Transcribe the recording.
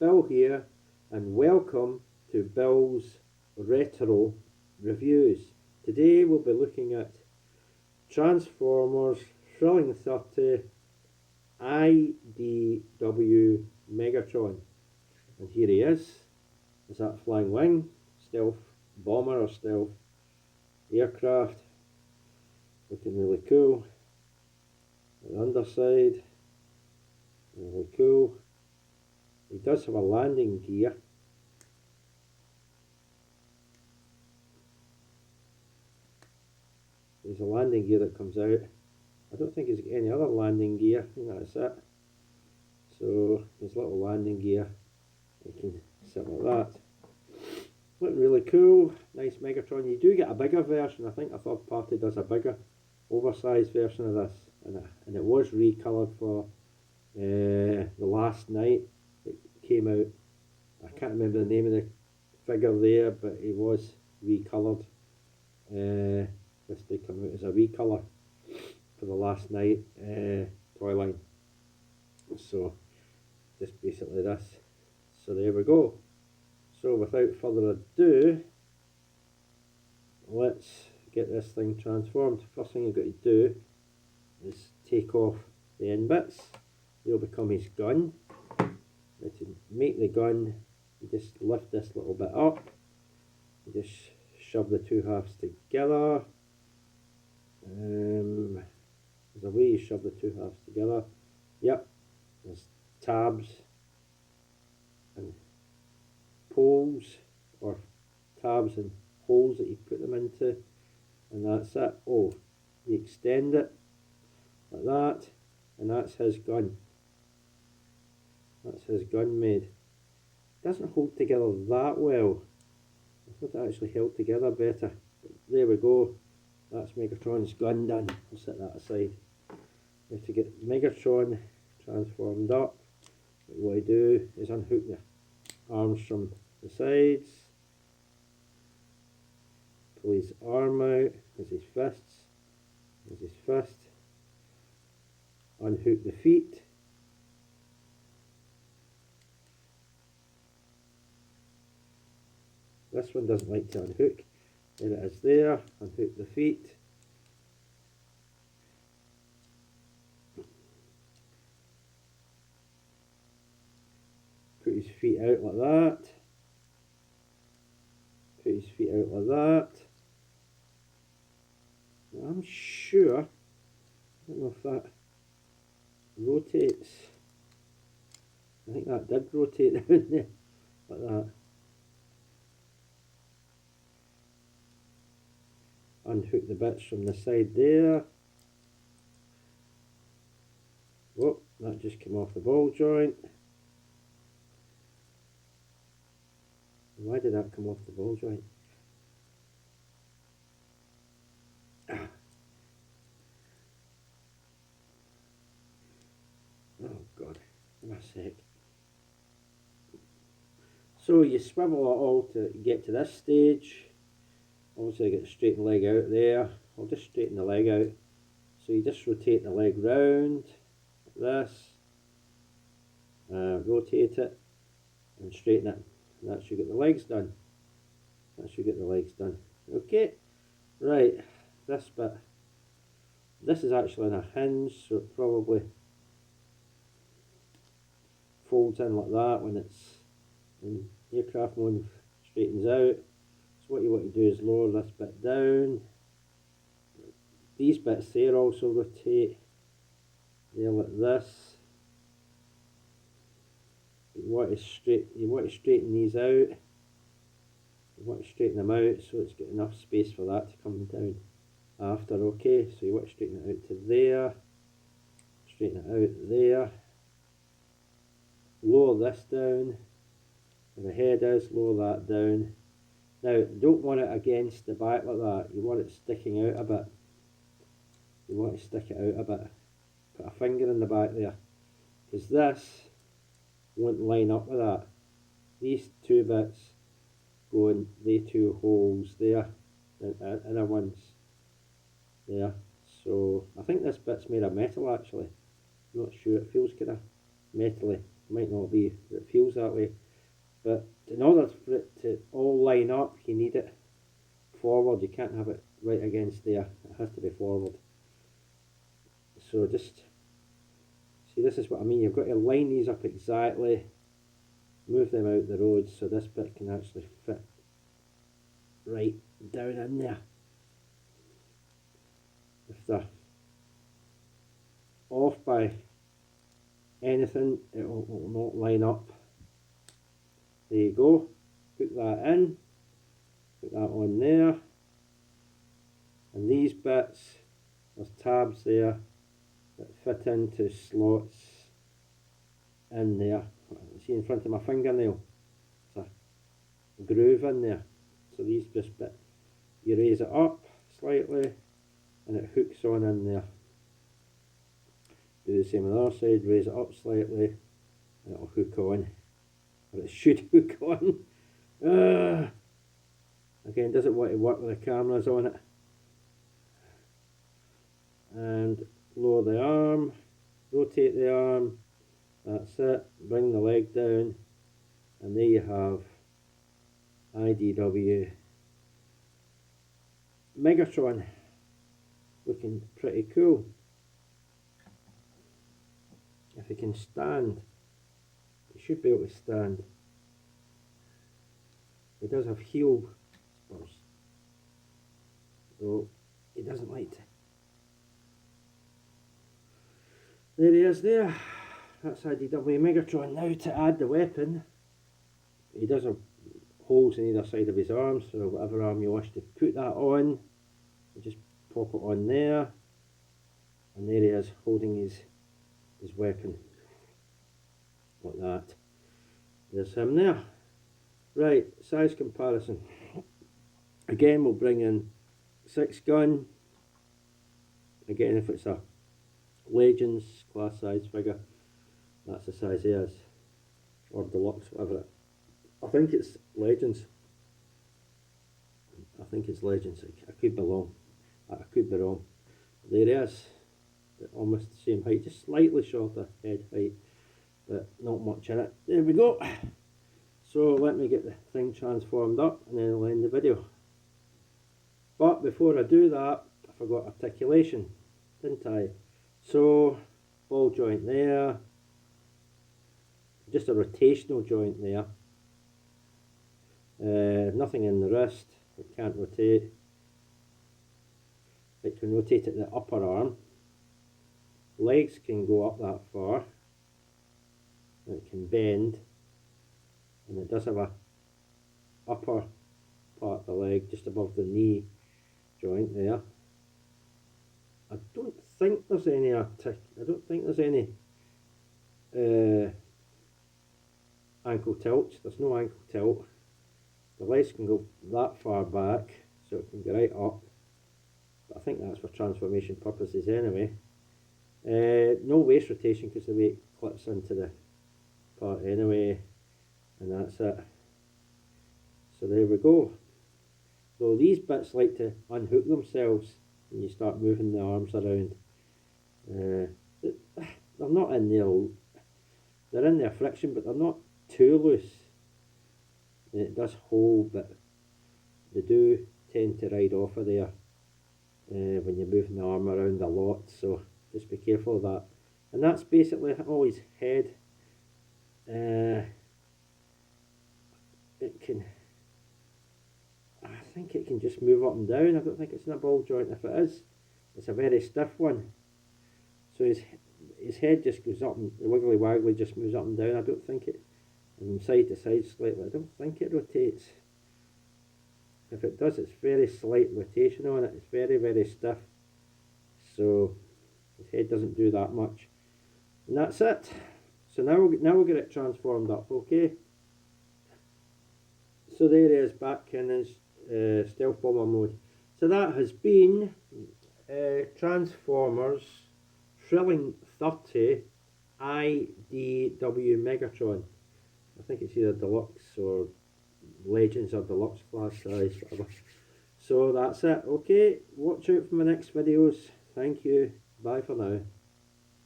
Bill here, and welcome to Bill's Retro Reviews. Today we'll be looking at Transformers Thrilling 30 IDW Megatron. And here he is. Is that flying wing, stealth bomber or stealth aircraft? Looking really cool. The underside, really cool. He does have a landing gear. There's a landing gear that comes out. I don't think he's got any other landing gear. I think that's it. So his little landing gear, he can sit like that. Looking really cool. Nice Megatron. You do get a bigger version. I think a third party does a bigger, oversized version of this, and it was recoloured for the last night it came out. I can't remember the name of the figure there, but it was recoloured. This did come out as a recolour for the last night toy line. So just basically this. So there we go. So without further ado, let's get this thing transformed. First thing you've got to do is take off the end bits. They'll become his gun. Now to make the gun, you just lift this little bit up. You just shove the two halves together. There's a way you shove the two halves together. Yep, there's tabs and poles, or tabs and holes that you put them into, and that's it. Oh, you extend it like that, and that's his gun. That's his gun made. Doesn't hold together that well. I thought it actually held together better. But there we go. That's Megatron's gun done. I'll set that aside. We have to get Megatron transformed up. What I do is unhook the arms from the sides. Pull his arm out. There's his fists. There's his fist. Unhook the feet. This one doesn't like to unhook. There it is there. Unhook the feet. Put his feet out like that. Put his feet out like that. Now I'm sure, I don't know if that rotates. I think that did rotate down there like that. Unhook the bits from the side there. Whoop, that just came off the ball joint. Why did that come off the ball joint? Oh God, give me a sec. So you swivel it all to get to this stage. Obviously I get the straighten leg out there. I'll just straighten the leg out. So you just rotate the leg round like this. Rotate it and straighten it. And that should get the legs done. That should get the legs done. Okay, right, this bit. This is actually on a hinge, so it probably folds in like that when it's in aircraft mode, straightens out. So what you want to do is lower this bit down. These bits there also rotate. They're like this. You want to straighten these out. You want to straighten them out so it's got enough space for that to come down after. Okay, so you want to straighten it out to there. Straighten it out there. Lower this down. Where the head is, lower that down. Now, you don't want it against the back like that. You want it sticking out a bit. You want to stick it out a bit. Put a finger in the back there. Because this won't line up with that. These two bits go in the two holes there. Inner ones. There. So, I think this bit's made of metal actually. I'm not sure. It feels kind of metally. Might not be, it feels that way. But in order for it to all line up, you need it forward. You can't have it right against there. It has to be forward. So just see, this is what I mean. You've got to line these up exactly, move them out the road so this bit can actually fit right down in there. If they're off by anything, it will not line up. There you go. Put that in, put that on there, and these bits, there's tabs there that fit into slots in there. See in front of my fingernail, there's a groove in there. So these just you raise it up slightly and it hooks on in there. Do the same on the other side, raise it up slightly and it'll hook on. Or it should hook on. Again, doesn't want to work with the cameras on it. And lower the arm, rotate the arm, that's it, bring the leg down, and there you have IDW Megatron, looking pretty cool. If he can stand, he should be able to stand. He does have heel spurs, though he doesn't like to. There he is there. That's IDW Megatron. Now to add the weapon, he does have holes in either side of his arms, so whatever arm you wish to put that on, you just pop it on there, and there he is holding his weapon like that. There's him there. Right, size comparison. Again, we'll bring in 6 gun. Again, if it's a Legends class size figure, that's the size he is, or deluxe, whatever. I think it's Legends. I think it's Legends. I could be wrong. I could be wrong. There he is. Almost the same height, just slightly shorter head height, but not much in it. There we go. So let me get the thing transformed up and then I'll end the video. But before I do that, I forgot articulation, didn't I? So, ball joint there, just a rotational joint there, nothing in the wrist, it can't rotate, it can rotate at the upper arm, legs can go up that far, it can bend, and it does have a upper part of the leg just above the knee joint there. I don't think there's any ankle tilts. There's no ankle tilt. The legs can go that far back, so it can go right up. But I think that's for transformation purposes anyway. No waist rotation because the weight clips into the part anyway, and that's it. So there we go. So these bits like to unhook themselves when you start moving the arms around. They're not in there, they're in their friction, but they're not too loose. And it does hold, but they do tend to ride off of there when you're moving the arm around a lot, so just be careful of that. And that's basically all his head. I think it can just move up and down. I don't think it's in a ball joint. If it is, it's a very stiff one. So his head just goes up and the wiggly waggly just moves up and down. I don't think it, and side to side slightly, I don't think it rotates. If it does, it's very slight rotation on it. It's very, very stiff. So his head doesn't do that much. And that's it. So now we'll get it transformed up, okay? So there he is back in his stealth bomber mode. So that has been Transformers Thrilling 30 IDW Megatron. I think it's either deluxe or Legends or deluxe class size, whatever. So that's it. Okay, watch out for my next videos. Thank you. Bye for now.